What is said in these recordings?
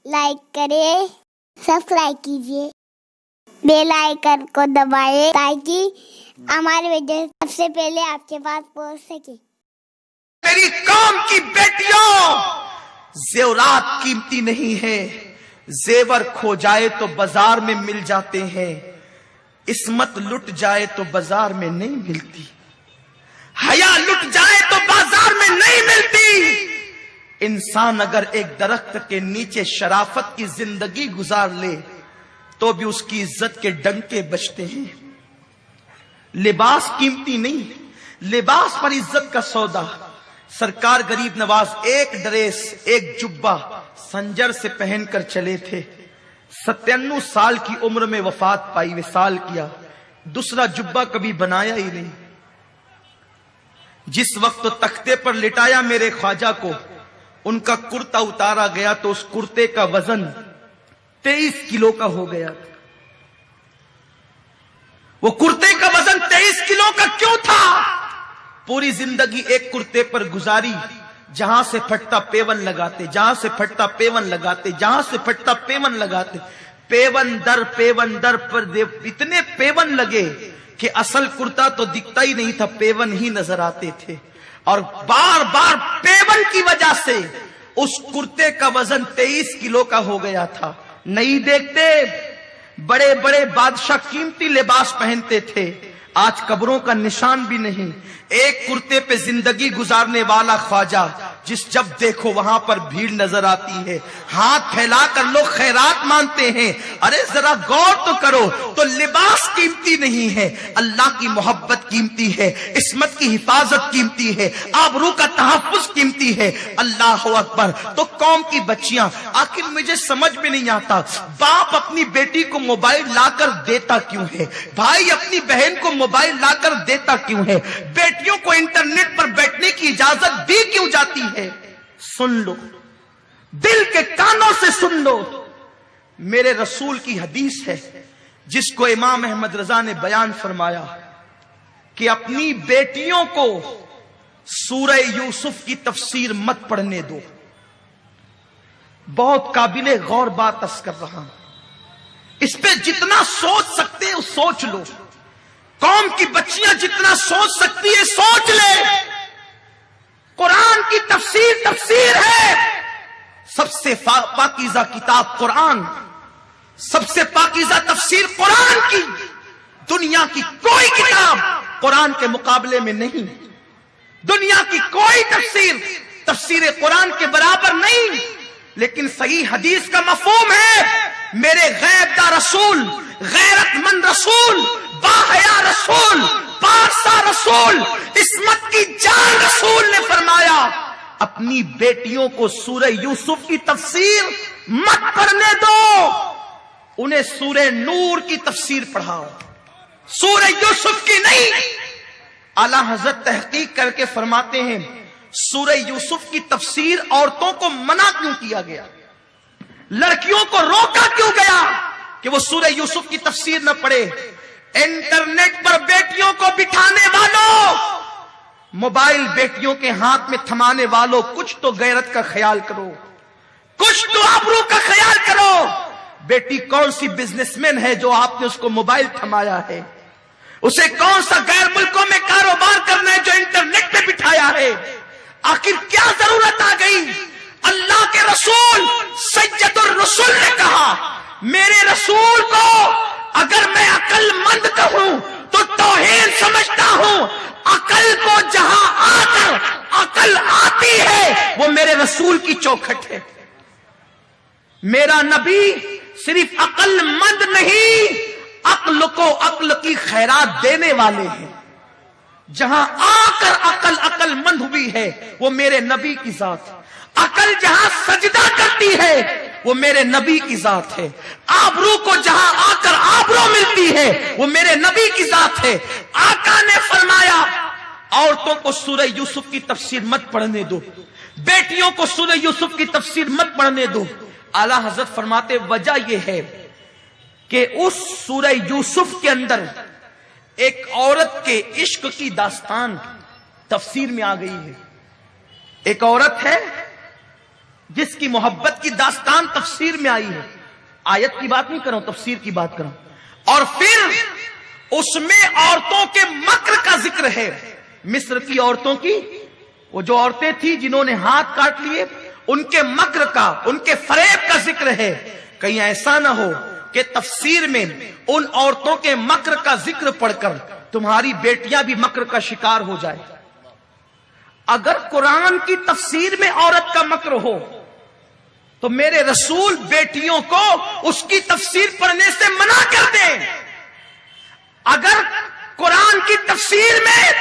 Like करें, subscribe कीजिए, bell icon को दबाएं ताकि हमारे वीडियो सबसे पहले आपके पास पहुंच सके। मेरी कौम की बेटियों, जेवरात कीमती नहीं है, जेवर खो जाए तो बाजार में मिल जाते हैं, इस्मत लुट जाए तो बाजार में नहीं मिलती, हया लुट जाए तो बाजार में नहीं मिलती। इंसान अगर एक दरख्त के नीचे शराफत की जिंदगी गुजार ले तो भी उसकी इज्जत के डंके बजते हैं। लिबास कीमती नहीं, लिबास पर इज्जत का सौदा। सरकार गरीब नवाज एक ड्रेस, एक जुब्बा संजर से पहनकर चले थे। 97 साल की उम्र में वफात पाई, विसाल किया, दूसरा जुब्बा कभी बनाया ही नहीं। जिस वक्त तो तख्ते पर लिटाया मेरे ख्वाजा को, उनका कुर्ता उतारा गया तो उस कुर्ते का वजन 23 किलो का हो गया। वो कुर्ते का वजन 23 किलो का क्यों था? पूरी जिंदगी एक कुर्ते पर गुजारी, जहां से फटता पेवन लगाते, जहां से फटता पेवन लगाते, जहां से फटता पेवन लगाते, पेवन दर पर इतने पेवन लगे कि असल कुर्ता तो दिखता ही नहीं था, पेवन ही नजर आते थे। और बार बार पेवन की वजह से उस कुर्ते का वजन 23 किलो का हो गया था। नहीं देखते, बड़े बड़े बादशाह कीमती लिबास पहनते थे, आज कब्रों का निशान भी नहीं। एक कुर्ते पे जिंदगी गुजारने वाला ख्वाजा, जिस जब देखो वहां पर भीड़ नजर आती है, हाथ फैलाकर लोग खैरात मांगते हैं। अरे जरा गौर तो करो, तो लिबास कीमती नहीं है, अल्लाह की मोहब्बत कीमती है, इस्मत की हिफाजत कीमती है, आबरू का तहफ्फुज कीमती है। अल्लाह अकबर। तो कौम की बच्चियां, आखिर मुझे समझ में नहीं आता, बाप अपनी बेटी को मोबाइल लाकर देता क्यों है, भाई अपनी बहन को मोबाइल लाकर देता क्यों है, बेटियों को इंटरनेट पर बैठने की इजाजत दी क्यों जाती है? सुन लो, दिल के कानों से सुन लो। मेरे रसूल की हदीस है जिसको इमाम अहमद रजा ने बयान फरमाया कि अपनी बेटियों को सूरह यूसुफ की तफसीर मत पढ़ने दो। बहुत काबिले गौर बात अर्ज कर रहा हूं, इस पे जितना सोच सकते हो सोच लो। कौम की बच्चियां जितना सोच सकती है सोच ले। कुरान की तफसीर है, सबसे पाकीज़ा किताब कुरान, सबसे पाकीज़ा तफसीर कुरान की। दुनिया की कोई किताब कुरान के मुकाबले में नहीं, दुनिया की कोई तफसीर कुरान के बराबर नहीं। लेकिन सही हदीस का मफहूम है, मेरे गैबदा रसूल, गैरतमंद रसूल, बाहया रसूल, पारसा रसूल, इस्मत की जान रसूल ने फरमाया, अपनी बेटियों को सूरह यूसुफ की तफसीर मत पढ़ने दो, उन्हें सूरह नूर की तफसीर पढ़ाओ, सूरह यूसुफ की नहीं। आला हजरत तहकीक करके फरमाते हैं, सूरह यूसुफ की तफसीर औरतों को मना क्यों किया गया, लड़कियों को रोका क्यों गया कि वो सूरह यूसुफ की तफसीर न पढ़े? इंटरनेट पर बेटियों को बिठाने वालों, मोबाइल बेटियों के हाथ में थमाने वालों, कुछ तो गैरत का ख्याल करो, कुछ तो आबरू का ख्याल करो। बेटी कौन सी बिजनेसमैन है जो आपने उसको मोबाइल थमाया है? उसे कौन सा गैर मुल्कों में कारोबार करना है जो इंटरनेट पे बिठाया है? आखिर क्या जरूरत आ गई? अल्लाह के रसूल सैयदुर रसूल ने कहा, मेरे रसूल को अगर मैं अक्लमंद कहूं तो तौहीन समझता हूं, अकल को जहां आकर अकल आती है वो मेरे रसूल की चौखट है। मेरा नबी सिर्फ अक्लमंद नहीं, अक्ल को अक्ल की खैरात देने वाले हैं। जहां आकर अकल अक्लमंद हुई है वो मेरे नबी की जात, अकल जहां सजदा करती है वो मेरे नबी की जात है, आबरू को जहां आकर आबरू मिलती है वो मेरे नबी की जात है। आका ने फरमाया, औरतों को सूरह यूसुफ की तफसीर मत पढ़ने दो, बेटियों को सूरह यूसुफ की तफसीर मत पढ़ने दो। आला हजरत फरमाते, वजह यह है कि उस सूरह यूसुफ के अंदर एक औरत के इश्क की दास्तान तफसीर में आ गई है। एक औरत है, جس کی محبت کی داستان تفسیر میں آئی ہے. آیت کی بات نہیں کروں، تفسیر کی بات کروں. اور پھر اس میں عورتوں کے مکر کا ذکر ہے. مصر کی عورتوں کی، وہ جو عورتیں تھیں جنہوں نے ہاتھ کاٹ لیے، ان کے مکر کا، ان کے فریب کا ذکر ہے. کہیں ایسا نہ ہو کہ تفسیر میں ان عورتوں کے مکر کا ذکر پڑھ کر تمہاری بیٹیاں بھی مکر کا شکار ہو جائے. اگر قرآن کی تفسیر میں عورت کا مکر ہو تو میرے رسول بیٹیوں کو اس کی تفسیر پڑھنے سے منع کر دیں. اگر قرآن کی تفسیر میں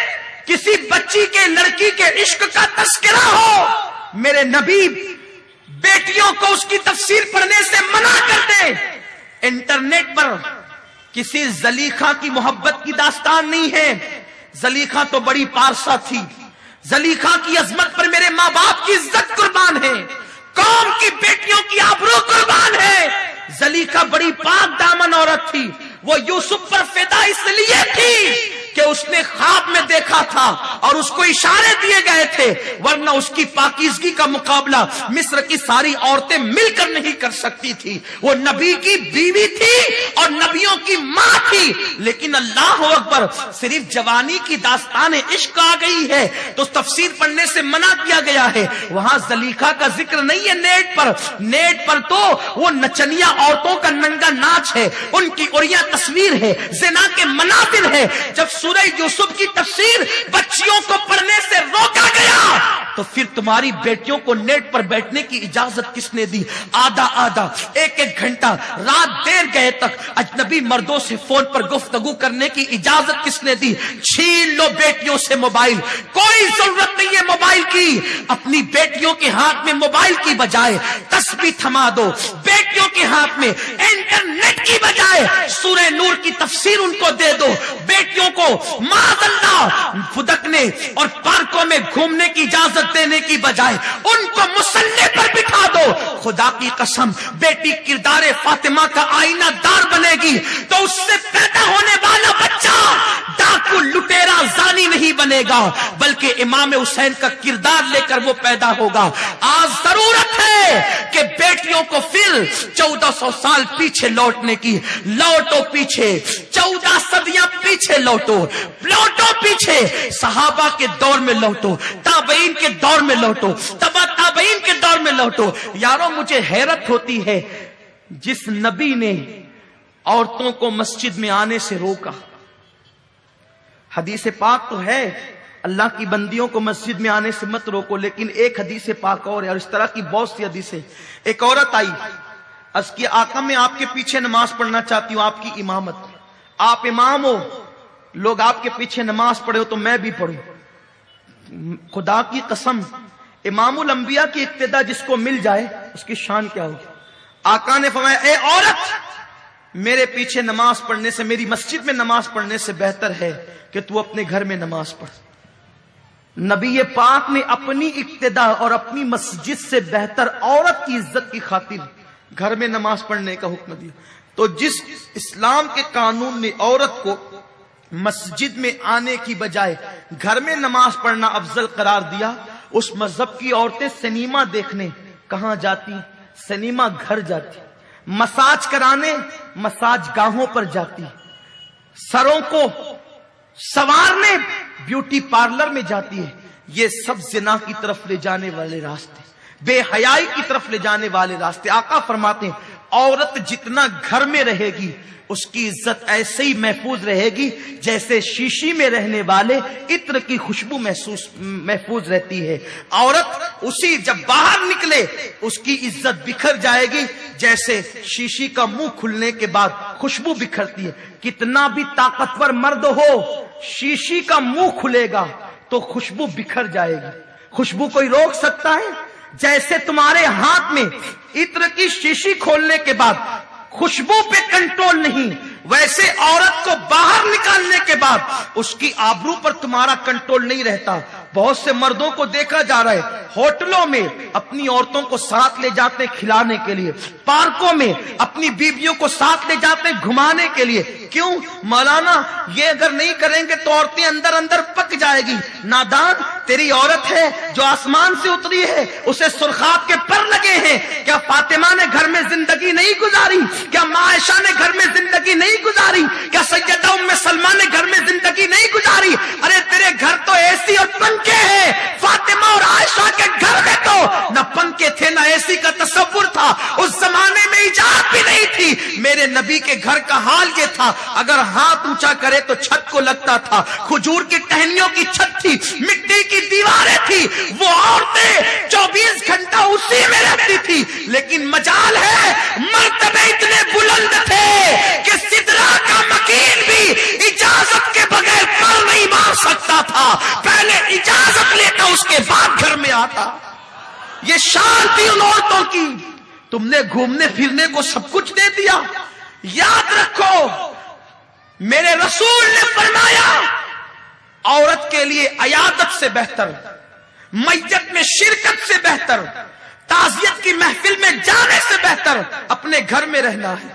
کسی بچی کے، لڑکی کے عشق کا تذکرہ ہو، میرے نبی بیٹیوں کو اس کی تفسیر پڑھنے سے منع کر دیں. انٹرنیٹ پر کسی زلیخا کی محبت کی داستان نہیں ہے. زلیخا تو بڑی پارسا تھی. زلیخا کی عظمت پر میرے ماں باپ کی عزت قربان ہے، قوم کی بیٹیوں کی آبرو قربان ہے. زلیخا بڑی پاک دامن عورت تھی. وہ یوسف پر فدا اس لیے تھی کہ اس نے خواب میں دیکھا تھا اور اس کو اشارے دیے گئے تھے، ورنہ اس کی پاکیزگی کا مقابلہ مصر کی ساری عورتیں مل کر نہیں کر سکتی تھی. وہ نبی کی بیوی تھی اور نبیوں کی ماں تھی. لیکن اللہ اکبر، صرف جوانی کی داستان عشق آ گئی ہے تو تفسیر پڑھنے سے منع کیا گیا ہے. وہاں زلیخا کا ذکر نہیں ہے. نیٹ پر تو وہ نچنیا عورتوں کا ننگا ناچ ہے، ان کی اوریاں تصویر ہے، زنا کے مناظر ہے. جب سورہ یوسف کی تفسیر بچیوں کو پڑھنے سے روکا گیا تو پھر تمہاری بیٹیوں کو نیٹ پر بیٹھنے کی اجازت کس نے دی؟ آدھا ایک گھنٹہ رات دیر گئے تک اجنبی مردوں سے فون پر گفتگو کرنے کی اجازت کس نے دی؟ چھین لو بیٹیوں سے موبائل. کوئی ضرورت نہیں ہے موبائل کی. اپنی بیٹیوں کے ہاتھ میں موبائل کی بجائے تسبیح تھما دو. بیٹیوں کے ہاتھ میں انٹرنیٹ کی بجائے سورہ نور کی تفسیر ان کو دے دو. بیٹیوں کو معاذ اللہ پھدکنے اور پارکوں میں گھومنے کی اجازت دینے کی بجائے ان کو مسلح پر بٹھا دو. خدا کی قسم، بیٹی کردار فاطمہ کا آئینہ دار بنے گی تو اس سے پیدا ہونے والا بچہ ڈاکو، لٹیرا، زانی نہیں بنے گا، بلکہ امام حسین کا کردار لے کر وہ پیدا ہوگا. آج ضرورت ہے کہ بیٹیوں کو پھر 1400 سال پیچھے لوٹنے کی. لوٹو پیچھے، 14 صدیاں پیچھے لوٹو پیچھے. صحابہ کے دور میں لوٹو، تابعین کے دور میں لوٹو، تبع تابعین کے دور میں لوٹو. یارو مجھے حیرت ہوتی ہے، جس نبی نے عورتوں کو مسجد میں آنے سے روکا. حدیث پاک تو ہے اللہ کی بندیوں کو مسجد میں آنے سے مت روکو، لیکن ایک حدیث پاک اور ہے، اور اس طرح کی بہت سی حدیثیں. ایک عورت آئی، عرض کی آقا میں آپ کے پیچھے نماز پڑھنا چاہتی ہوں، آپ کی امامت. آپ امام ہو، لوگ آپ کے پیچھے نماز پڑھے ہو تو میں بھی پڑھوں. خدا کی قسم، امام الانبیاء کی ابتدا جس کو مل جائے اس کی شان کیا ہوگی. آقا نے فرمایا اے عورت، میرے پیچھے نماز پڑھنے سے، میری مسجد میں نماز پڑھنے سے بہتر ہے کہ تو اپنے گھر میں نماز پڑھ. نبی پاک نے اپنی ابتدا اور اپنی مسجد سے بہتر عورت کی عزت کی خاطر گھر میں نماز پڑھنے کا حکم دیا. تو جس اسلام کے قانون نے عورت کو مسجد میں آنے کی بجائے گھر میں نماز پڑھنا افضل قرار دیا، اس مذہب کی عورتیں سنیما دیکھنے کہاں جاتی؟ سنیما گھر جاتی. مساج کرانے مساج گاہوں پر جاتی. سروں کو سوارنے بیوٹی پارلر میں جاتی ہے. یہ سب زنا کی طرف لے جانے والے راستے، بے حیائی کی طرف لے جانے والے راستے. آقا فرماتے ہیں عورت جتنا گھر میں رہے گی اس کی عزت ایسے ہی محفوظ رہے گی جیسے شیشی میں رہنے والے عطر کی خوشبو محفوظ رہتی ہے. عورت اسی جب باہر نکلے اس کی عزت بکھر جائے گی جیسے شیشی کا منہ کھلنے کے بعد خوشبو بکھرتی ہے. کتنا بھی طاقتور مرد ہو، شیشی کا منہ کھلے گا تو خوشبو بکھر جائے گی. خوشبو کوئی روک سکتا ہے؟ جیسے تمہارے ہاتھ میں عطر کی شیشی کھولنے کے بعد خوشبو پہ کنٹرول نہیں، ویسے عورت کو باہر نکالنے کے بعد اس کی آبرو پر تمہارا کنٹرول نہیں رہتا. بہت سے مردوں کو دیکھا جا رہا ہے ہوٹلوں میں اپنی عورتوں کو ساتھ لے جاتے کھلانے کے لیے، پارکوں میں اپنی بیویوں کو ساتھ لے جاتے گھمانے کے لیے. کیوں مولانا؟ یہ اگر نہیں کریں گے تو عورتیں اندر اندر پک جائے گی. نادان، तेरी औरत है जो आसमान से उतरी है, उसे सुर्खाब के पर लगे हैं। क्या फातिमा ने घर में जिंदगी नहीं गुजारी? क्या माँ आयशा ने घर में जिंदगी नहीं गुजारी? क्या सैयदा उम्मे सलमा ने घर में जिंदगी नहीं गुजारी? अरे तेरे घर तो एसी और पंखे हैं। फातिमा और आयशा के घर में तो न पंखे थे न एसी का तसव्वुर था। उस जमाने में इजाजत भी नहीं थी। मेरे नबी के घर का हाल ये था, अगर हाथ ऊंचा करे तो छत को लगता था। खजूर की टहनियों की छत थी, मिट्टी की दीवारें थी। वो औरतें 24 घंटा उसी में रहती थी। लेकिन मजाल है, मर्तबे इतने बुलंद थे कि सिदरा का मकीन भी इजाजत के बगैर पर नहीं मार सकता था। पहले इजाजत लेता, उसके बाद घर में आता। ये शान थी उन औरतों की। तुमने घूमने फिरने को सब कुछ दे दिया। याद रखो, मेरे रसूल ने फरमाया, औरत के लिए अयादत से बेहतर, मैयत में शिरकत से बेहतर, ताजियत की महफिल में जाने से बेहतर अपने घर में रहना है।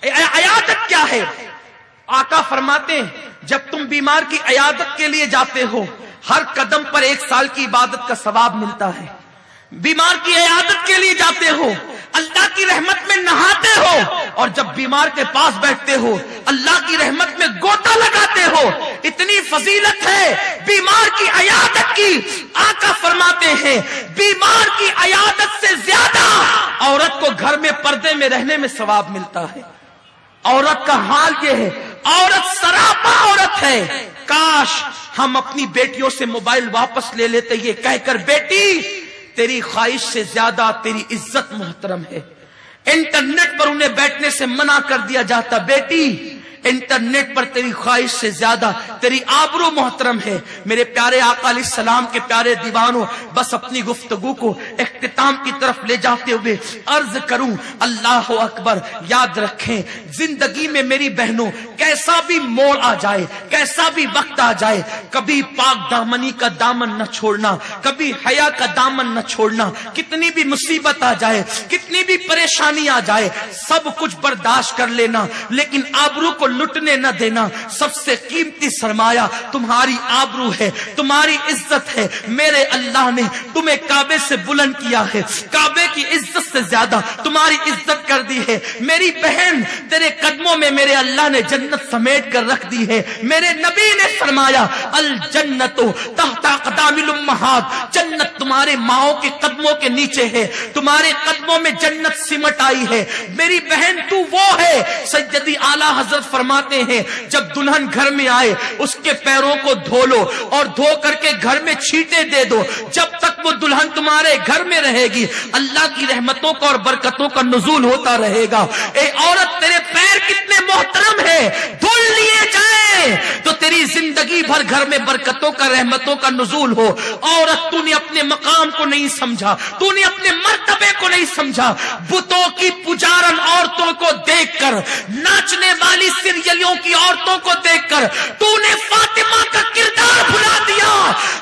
अयादत क्या है? आका फरमाते हैं, जब तुम बीमार की अयादत के लिए जाते हो, हर कदम पर 1 साल की इबादत का सवाब मिलता है। बीमार की इयादत के लिए जाते हो, अल्लाह की रहमत में नहाते हो, और जब बीमार के पास बैठते हो अल्लाह की रहमत में गोता लगाते हो। इतनी फजीलत है बीमार की इयादत की। आका फरमाते हैं, बीमार की इयादत से ज्यादा औरत को घर में पर्दे में रहने में सवाब मिलता है। औरत का हाल ये है, औरत सरापा औरत है। काश हम अपनी बेटियों से मोबाइल वापस ले लेते, ये कहकर, बेटी तेरी ख्वाहिश से ज्यादा तेरी इज्जत मोहतरम है। इंटरनेट पर उन्हें बैठने से मना कर दिया जाता, बेटी इंटरनेट पर तेरी ख्वाहिश से ज्यादा तेरी आबरू मोहतरम है। मेरे प्यारे आका अलैहिस्सलाम के प्यारे दीवानों, बस अपनी गुफ्तगू को इख्तिताम की तरफ ले जाते हुए अर्ज करूं, अल्लाह अकबर। याद रखें, जिंदगी में मेरी बहनों, कैसा भी मोड़ आ जाए, कैसा भी वक्त आ जाए, कभी पाक दामनी का दामन न छोड़ना, कभी हया का दामन न छोड़ना। कितनी भी मुसीबत आ जाए, कितनी भी परेशानी आ जाए, सब कुछ बर्दाश्त कर लेना, लेकिन आबरू को लुटने न देना। सबसे कीमती सरमाया तुम्हारी आबरू है, तुम्हारी इज्जत है। मेरे अल्लाह ने तुम्हें काबे से बुलंद किया है, काबे की इज्जत से ज्यादा तुम्हारी इज्जत कर दी है। मेरी बहन, तेरे कदमों में मेरे अल्लाह ने जन्नत समेट कर रख दी है। मेरे नबी ने फरमाया, अल जन्नतो तहता क़दामिल उम्महात, जन्नत तुम्हारे माओ के कदमों के नीचे है, तुम्हारे कदमों में जन्नत सिमट आई है। मेरी बहन, तू वो है। सैयदी आला हजरत फरमाते हैं, जब दुल्हन घर में आए उसके पैरों को धो लो और धो करके घर में छींटे दे दो। जब तक वो दुल्हन तुम्हारे घर में रहेगी, अल्लाह की रहमतों का और बरकतों का नुज़ूल होता रहेगा। ए औरत, तेरे पैर कितने मोहतरम है, धुल लिए जाए तो तेरी जिंदगी भर घर में बरकतों का, रहमतों का नुज़ूल हो। औरत, तूने अपने मकाम को नहीं समझा, तूने अपने मर्तबे को नहीं समझा। बुतों की पुजारन औरतों को देखकर, नाचने वाली सीरियलों की औरतों को देखकर तूने फातिमा का किरदार भुला दिया।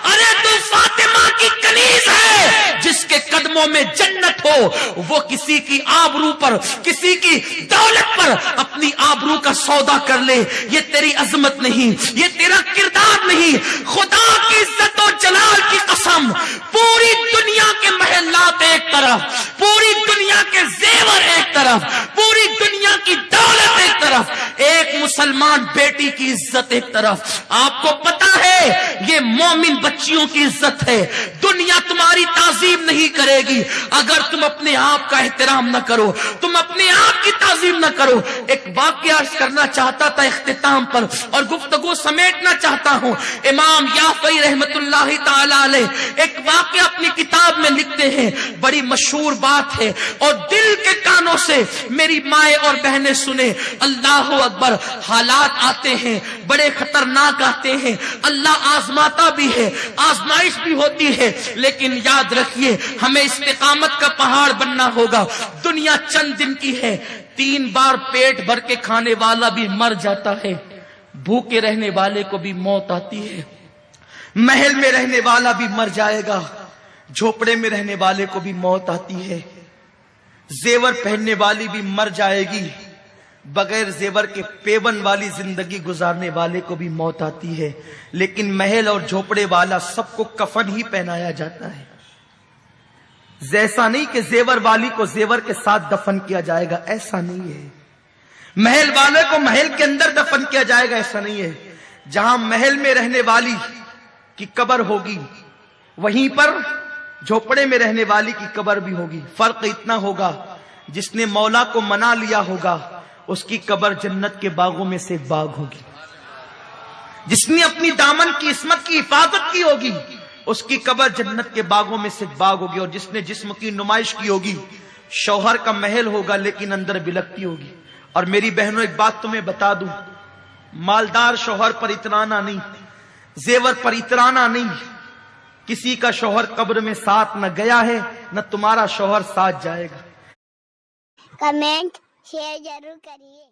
अरे तू फातिमा की कनीज है, जिसके कदमों में जन्नत हो। वो किसी की आबरू पर, किसी की दौलत पर अपनी आबरू का सौदा कर ले, ये तेरी अजमत नहीं, ये तेरा किरदार नहीं। खुदा की इज्जत और जलाल की कसम, पूरी दुनिया के महल्लात एक तरफ, पूरी दुनिया के जेवर एक तरफ, पूरी दुनिया की दौलत एक तरफ, एक मुसलमान बेटी की इज्जत एक तरफ। आपको पता है, ये मोमिन बच्चियों की इज्जत है। दुनिया तुम्हारी ताजीम नहीं करेगी अगर तुम अपने आप का एहतराम न करो, तुम अपने आप की ताजीम न करो। एक वाकया अर्ज करना चाहता था इख्तिताम पर, और गुफ्तगू समेटना चाहता हूं। इमाम याफई रहमतुल्लाहि ताला अलैह एक वाकया अपनी किताब में लिखते हैं, बड़ी मशहूर बात है, और दिल के कानों से मेरी माए और बहनें सुने। अल्लाह अकबर, हालात आते हैं, बड़े खतरनाक आते हैं, अल्लाह आजमाता भी है, आजमाइश भी होती है, लेकिन याद रखिए, हमें इस्तिकामत का पहाड़ बनना होगा। दुनिया चंद दिन की है, 3 बार पेट भर के खाने वाला भी मर जाता है, भूखे रहने वाले को भी मौत आती है, महल में रहने वाला भी मर जाएगा, झोपड़े में रहने वाले को भी मौत आती है, जेवर पहनने वाली भी मर जाएगी, بغیر زیور کے پیون والی زندگی گزارنے والے کو بھی موت آتی ہے، لیکن محل اور جھوپڑے والا سب کو کفن ہی پہنایا جاتا ہے۔ ایسا نہیں کہ زیور والی کو زیور کے ساتھ دفن کیا جائے گا، ایسا نہیں ہے۔ محل والے کو محل کے اندر دفن کیا جائے گا، ایسا نہیں ہے۔ جہاں محل میں رہنے والی کی قبر ہوگی وہیں پر جھوپڑے میں رہنے والی کی قبر بھی ہوگی۔ فرق اتنا ہوگا، جس نے مولا کو منا لیا ہوگا اس کی قبر جنت کے باغوں میں سے ایک باغ ہوگی، جس نے اپنی دامن کی عصمت کی حفاظت کی ہوگی اس کی قبر جنت کے باغوں میں سے ایک باغ ہوگی، اور جس نے جسم کی نمائش کی ہوگی شوہر کا محل ہوگا لیکن اندر بلکتی ہوگی۔ اور میری بہنوں ایک بات تمہیں بتا دوں، مالدار شوہر پر اترانا نہیں، زیور پر اترانا نہیں۔ کسی کا شوہر قبر میں ساتھ نہ گیا ہے نہ تمہارا شوہر ساتھ جائے گا۔ کمنٹ شیئر ضرور کریے۔